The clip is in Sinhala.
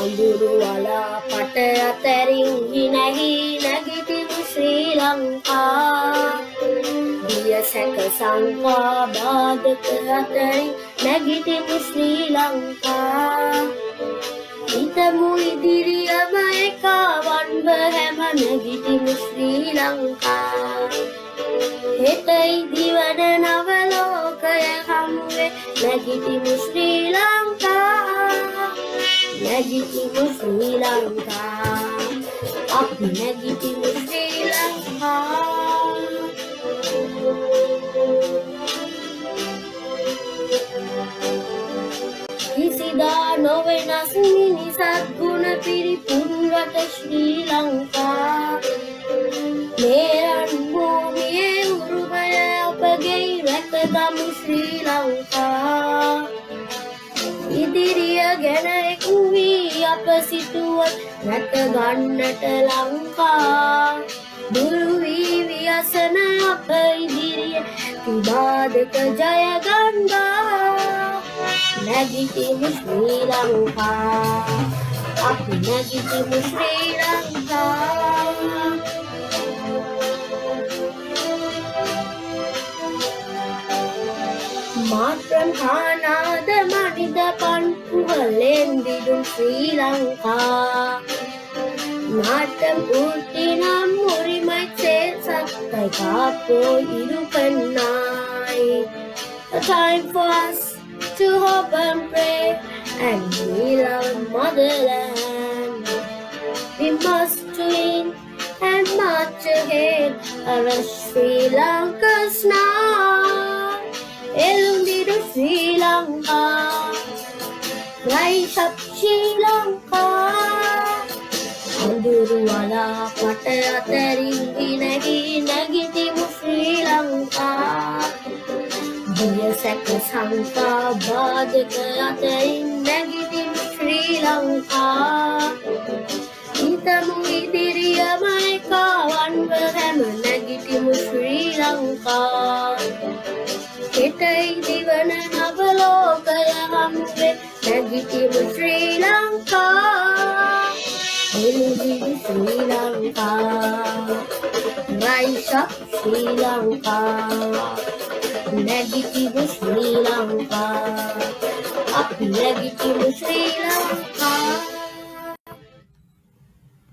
අඳුරු වලා පට අතරින් හිනැහි නැගිටිමු ශ්‍රී ලංකා දිය සැක සංකා බාධක අතරින් නැගිටිමු ශ්‍රී ලංකා හිතමු ඉදිරියම එකවන්ව හැම නැගිටිමු ශ්‍රී ලංකා හෙට ඉදිවන නව ලෝකය හමුවේ නැගිටිමු ශ්‍රී ලංකා නැගිටිමු ශ්‍රී ලංකා අපි නැගිටිමු ශ්‍රී ලංකා කිසිදා නොවෙනස් මිනිසත් ගුණ පිරිපුන් රට ශ්‍රී ලංකා මේ රන් භූමියේ උරුමය අපගේ රැකගමු ශ්‍රී ලංකා ඉදිරිය ගැන එක් වී අප සිතුවත් රැක ගන්නට ලංකා දුරු වී ව්‍යසන අප ඉදිරිය විවාදක ජය ගන්නා නැගිටිමු ශ්‍රී ලංකා අපි නැගිටිමු ශ්‍රී ලංකා මාත්‍රම් හානාද මනිද පන්පුවලෙන් දිදුම් ශ්‍රී ලංකා நாட்டம் ஊட்டினம் உரிமை சேர் சத்தை காப்போய் இருப்பன்னாய் A time for us to hope and pray and heal our motherland. We must win and march ahead, rush Sri Lanka's now. Elundidu Sri Lanka, rise up Sri Lanka. අඳුරු වලා පට අතරින් හිනැහි නැගිටිමු ශ්‍රී ලංකා දිය සැක සංකා බාධක අතරින් නැගිටිමු ශ්‍රී ලංකා හිතමු ඉදිරියම එකවන්ව හැම නැගිටිමු ශ්‍රී ලංකා හෙට ඉදිවන නව ලෝකය හමුවේ නැගිටිමු ශ්‍රී Lanka Elundidu Sri Lanka, rise up Sri Lanka, නැගිටිමු Sri Lanka, අපි නැගිටිමු Sri Lanka.